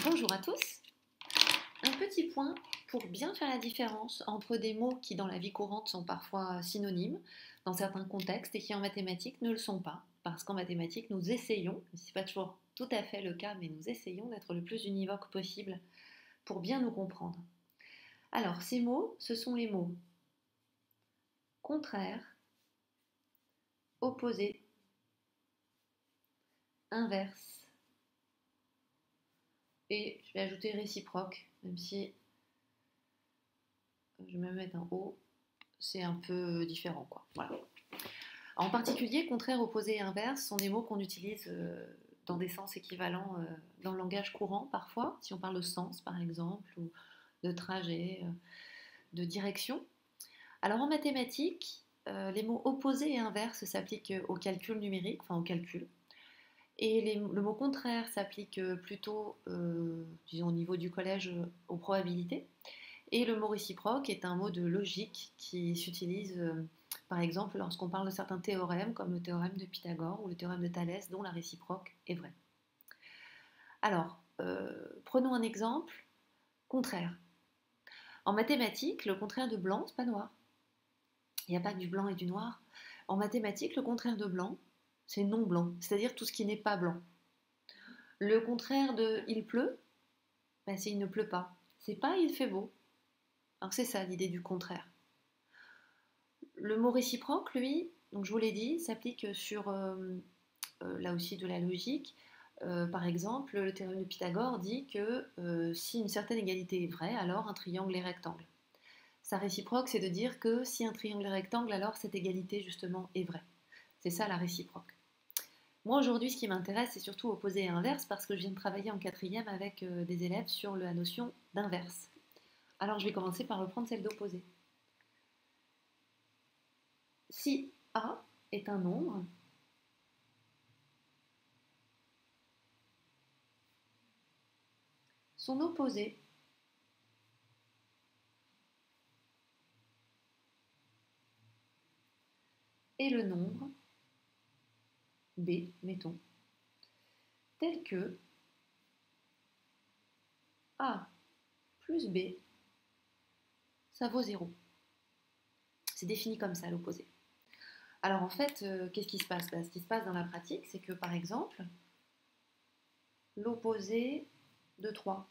Bonjour à tous. Un petit point pour bien faire la différence entre des mots qui dans la vie courante sont parfois synonymes dans certains contextes et qui en mathématiques ne le sont pas. Parce qu'en mathématiques, nous essayons, ce n'est pas toujours tout à fait le cas, mais nous essayons d'être le plus univoque possible pour bien nous comprendre. Alors, ces mots, ce sont les mots contraire, opposé, inverse, et je vais ajouter réciproque, même si je vais me mettre un O, c'est un peu différent, quoi. Voilà. En particulier, contraire, opposé et inverse sont des mots qu'on utilise dans des sens équivalents dans le langage courant parfois, si on parle de sens par exemple, ou de trajet, de direction. Alors en mathématiques, les mots opposé et inverse s'appliquent au calcul numérique, enfin au calcul, et le mot contraire s'applique plutôt, disons au niveau du collège, aux probabilités. Et le mot réciproque est un mot de logique qui s'utilise par exemple lorsqu'on parle de certains théorèmes comme le théorème de Pythagore ou le théorème de Thalès dont la réciproque est vraie. Alors, prenons un exemple contraire. En mathématiques, le contraire de blanc, c'est pas noir. Il n'y a pas que du blanc et du noir. En mathématiques, le contraire de blanc, c'est non blanc, c'est-à-dire tout ce qui n'est pas blanc. Le contraire de il pleut, ben c'est il ne pleut pas. C'est pas il fait beau. Alors c'est ça l'idée du contraire. Le mot réciproque, lui, donc je vous l'ai dit, s'applique sur, là aussi, de la logique. Par exemple, le théorème de Pythagore dit que si une certaine égalité est vraie, alors un triangle est rectangle. Sa réciproque, c'est de dire que si un triangle est rectangle, alors cette égalité, justement, est vraie. C'est ça la réciproque. Moi, aujourd'hui, ce qui m'intéresse, c'est surtout opposé et inverse, parce que je viens de travailler en quatrième avec des élèves sur la notion d'inverse. Alors, je vais commencer par reprendre celle d'opposé. Si A est un nombre, son opposé est le nombre B, mettons, tel que A plus B, ça vaut 0. C'est défini comme ça, l'opposé. Alors en fait, qu'est-ce qui se passe? Ce qui se passe dans la pratique, c'est que par exemple, l'opposé de 3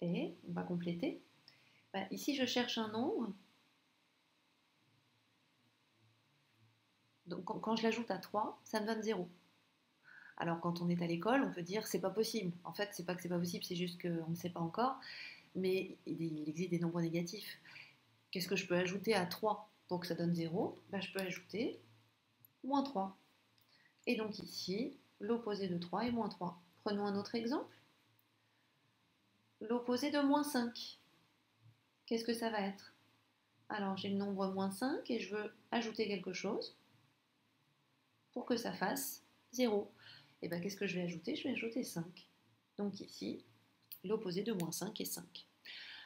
est, on va compléter, ici je cherche un nombre, donc quand je l'ajoute à 3, ça me donne 0. Alors quand on est à l'école, on peut dire c'est pas possible. En fait, c'est pas que c'est pas possible, c'est juste qu'on ne sait pas encore, mais il existe des nombres négatifs. Qu'est-ce que je peux ajouter à 3 pour que ça donne 0? Je peux ajouter moins 3. Et donc ici, l'opposé de 3 est moins 3. Prenons un autre exemple. L'opposé de moins 5. Qu'est-ce que ça va être? Alors j'ai le nombre moins 5 et je veux ajouter quelque chose pour que ça fasse 0. Et bien qu'est-ce que je vais ajouter? Je vais ajouter 5. Donc ici, l'opposé de moins 5 est 5.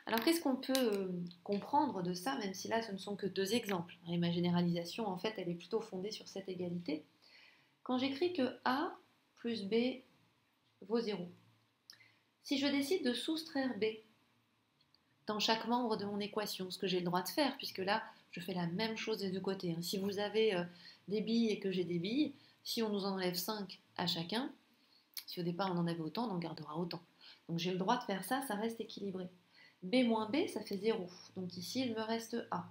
Alors qu'est-ce qu'on peut comprendre de ça, même si là ce ne sont que deux exemples, et ma généralisation en fait elle est plutôt fondée sur cette égalité. Quand j'écris que A plus B vaut 0, si je décide de soustraire B dans chaque membre de mon équation, ce que j'ai le droit de faire, puisque là je fais la même chose des deux côtés. Si vous avez des billes et que j'ai des billes, si on nous en enlève 5 à chacun, si au départ on en avait autant, on en gardera autant. Donc j'ai le droit de faire ça, ça reste équilibré. B moins B, ça fait 0. Donc ici, il me reste A.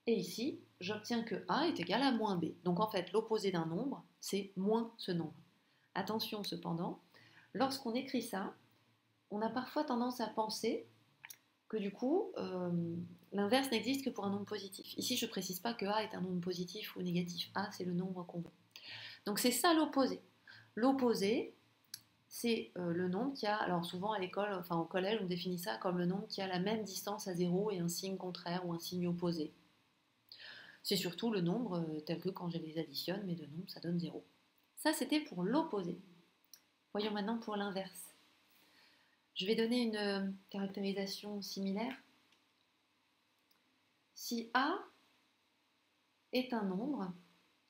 Et ici, j'obtiens que A est égal à moins B. Donc en fait, l'opposé d'un nombre, c'est moins ce nombre. Attention cependant, lorsqu'on écrit ça, on a parfois tendance à penser que du coup, l'inverse n'existe que pour un nombre positif. Ici, je ne précise pas que A est un nombre positif ou négatif. A, c'est le nombre qu'on veut. Donc c'est ça l'opposé. L'opposé, c'est le nombre qui a, alors souvent à l'école, enfin au collège, on définit ça comme le nombre qui a la même distance à 0 et un signe contraire ou un signe opposé. C'est surtout le nombre tel que quand je les additionne, mes deux nombres, ça donne 0. Ça, c'était pour l'opposé. Voyons maintenant pour l'inverse. Je vais donner une caractérisation similaire. Si A est un nombre,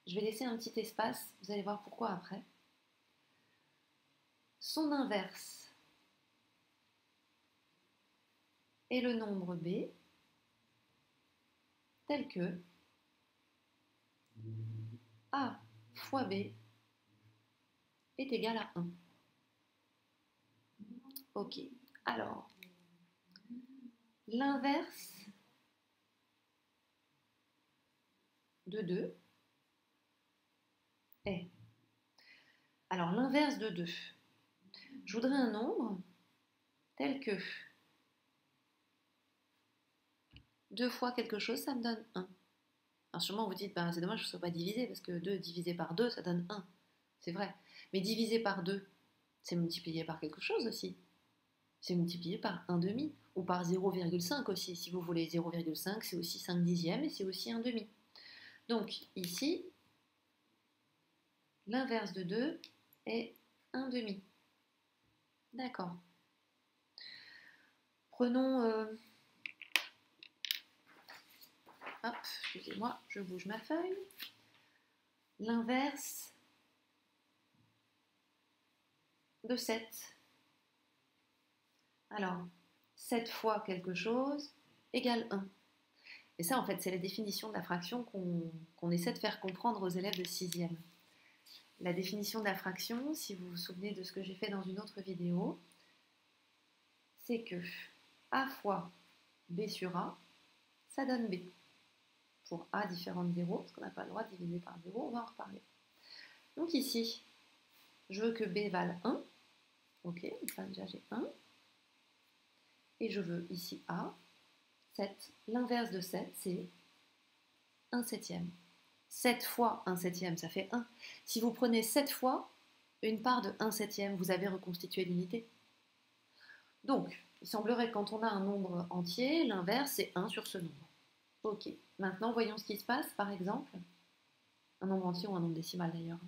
je vais laisser un petit espace, vous allez voir pourquoi après. son inverse est le nombre b tel que a fois b est égal à 1. Ok, alors, l'inverse de 2 est... Alors, l'inverse de 2, je voudrais un nombre tel que 2 fois quelque chose, ça me donne 1. Alors sûrement vous dites, bah, c'est dommage que ce ne soit pas divisé, parce que 2 divisé par 2, ça donne 1. C'est vrai. Mais divisé par 2, c'est multiplié par quelque chose aussi. C'est multiplié par 1 demi, ou par 0,5 aussi. Si vous voulez 0,5, c'est aussi 5 dixièmes, et c'est aussi 1 demi. Donc ici, l'inverse de 2 est 1 demi. D'accord. Prenons... hop, excusez-moi, je bouge ma feuille. L'inverse de 7. Alors, 7 fois quelque chose égale 1. Et ça, en fait, c'est la définition de la fraction qu'on essaie de faire comprendre aux élèves de 6e. La définition de la fraction, si vous vous souvenez de ce que j'ai fait dans une autre vidéo, c'est que a fois b sur a, ça donne b. Pour a différent de 0, parce qu'on n'a pas le droit de diviser par 0, on va en reparler. Donc ici, je veux que b vale 1. Ok, donc ça déjà j'ai 1. Et je veux ici a, 7. L'inverse de 7, c'est 1 septième. 7 fois 1 septième, ça fait 1. Si vous prenez 7 fois une part de 1 septième, vous avez reconstitué l'unité. Donc, il semblerait que quand on a un nombre entier, l'inverse c'est 1 sur ce nombre. Ok, maintenant voyons ce qui se passe, par exemple, un nombre entier ou un nombre décimal d'ailleurs.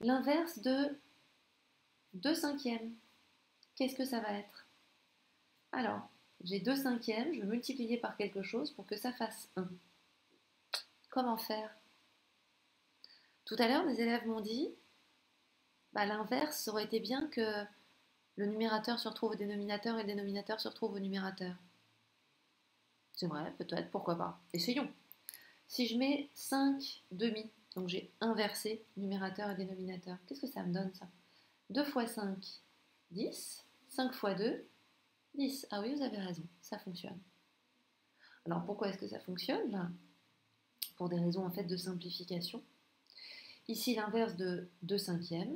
L'inverse de 2 cinquièmes, qu'est-ce que ça va être? Alors, j'ai 2 cinquièmes, je vais multiplier par quelque chose pour que ça fasse 1. Comment faire? Tout à l'heure, des élèves m'ont dit, bah, l'inverse, ça aurait été bien que le numérateur se retrouve au dénominateur et le dénominateur se retrouve au numérateur. C'est vrai, peut-être, pourquoi pas. Essayons. Si je mets 5 demi, donc j'ai inversé numérateur et dénominateur, qu'est-ce que ça me donne ça? 2 fois 5, 10. 5 fois 2, 10. Ah oui, vous avez raison, ça fonctionne. Alors pourquoi est-ce que ça fonctionne là? Pour des raisons en fait de simplification. Ici, l'inverse de 2 cinquièmes,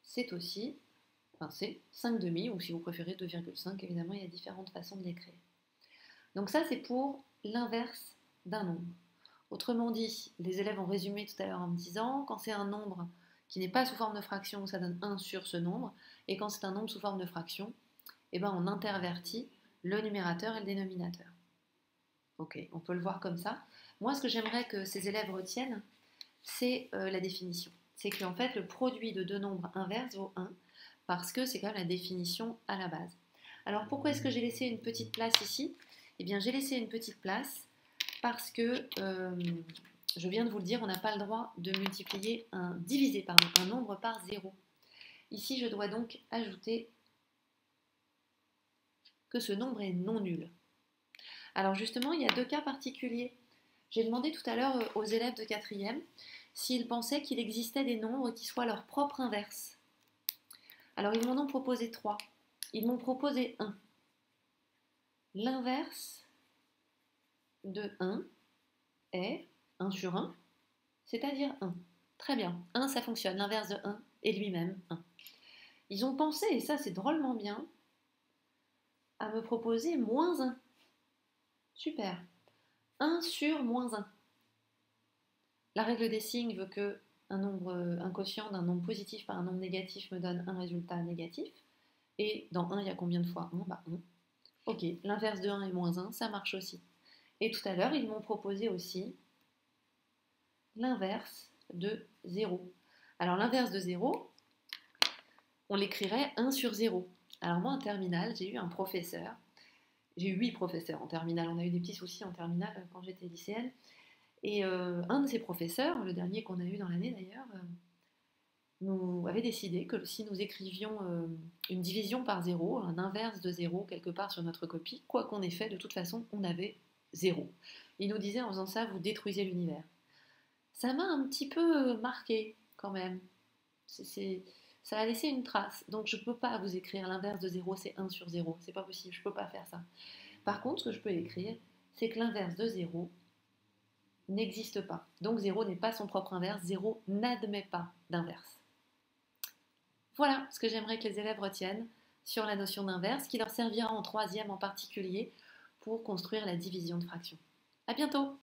c'est aussi, enfin c'est 5 demi, ou si vous préférez 2,5, évidemment, il y a différentes façons de l'écrire. Donc ça, c'est pour l'inverse d'un nombre. Autrement dit, les élèves ont résumé tout à l'heure en me disant, quand c'est un nombre qui n'est pas sous forme de fraction, ça donne 1 sur ce nombre, et quand c'est un nombre sous forme de fraction, eh ben, on intervertit le numérateur et le dénominateur. Ok, on peut le voir comme ça. Moi, ce que j'aimerais que ces élèves retiennent, c'est la définition. C'est qu'en fait, le produit de deux nombres inverses vaut 1, parce que c'est quand même la définition à la base. Alors, pourquoi est-ce que j'ai laissé une petite place ici? Eh bien, j'ai laissé une petite place parce que, je viens de vous le dire, on n'a pas le droit de diviser un nombre par 0. Ici, je dois donc ajouter que ce nombre est non nul. Alors justement, il y a deux cas particuliers. J'ai demandé tout à l'heure aux élèves de 4e s'ils pensaient qu'il existait des nombres qui soient leur propre inverse. Alors ils m'en ont proposé 3. Ils m'ont proposé 1. L'inverse de 1 est 1 sur 1, c'est-à-dire 1. Très bien, 1 ça fonctionne, l'inverse de 1 est lui-même 1. Ils ont pensé, et ça c'est drôlement bien, à me proposer moins 1. Super. 1 sur moins 1. La règle des signes veut que un quotient d'un nombre positif par un nombre négatif me donne un résultat négatif. Et dans 1, il y a combien de fois 1? Bah 1. Ok, l'inverse de 1 est moins 1, ça marche aussi. Et tout à l'heure, ils m'ont proposé aussi l'inverse de 0. Alors l'inverse de 0, on l'écrirait 1 sur 0. Alors moi, en terminale, j'ai eu un professeur. J'ai eu 8 professeurs en terminale. On a eu des petits soucis en terminale quand j'étais lycéenne. Et un de ces professeurs, le dernier qu'on a eu dans l'année d'ailleurs, nous avait décidé que si nous écrivions une division par zéro, un inverse de zéro quelque part sur notre copie, quoi qu'on ait fait, de toute façon, on avait zéro. Il nous disait en faisant ça, vous détruisez l'univers. Ça m'a un petit peu marqué quand même. Ça a laissé une trace. Donc je ne peux pas vous écrire l'inverse de zéro, c'est 1 sur zéro. C'est pas possible, je ne peux pas faire ça. Par contre, ce que je peux écrire, c'est que l'inverse de zéro n'existe pas. Donc zéro n'est pas son propre inverse, zéro n'admet pas d'inverse. Voilà ce que j'aimerais que les élèves retiennent sur la notion d'inverse, qui leur servira en troisième en particulier pour construire la division de fractions. À bientôt!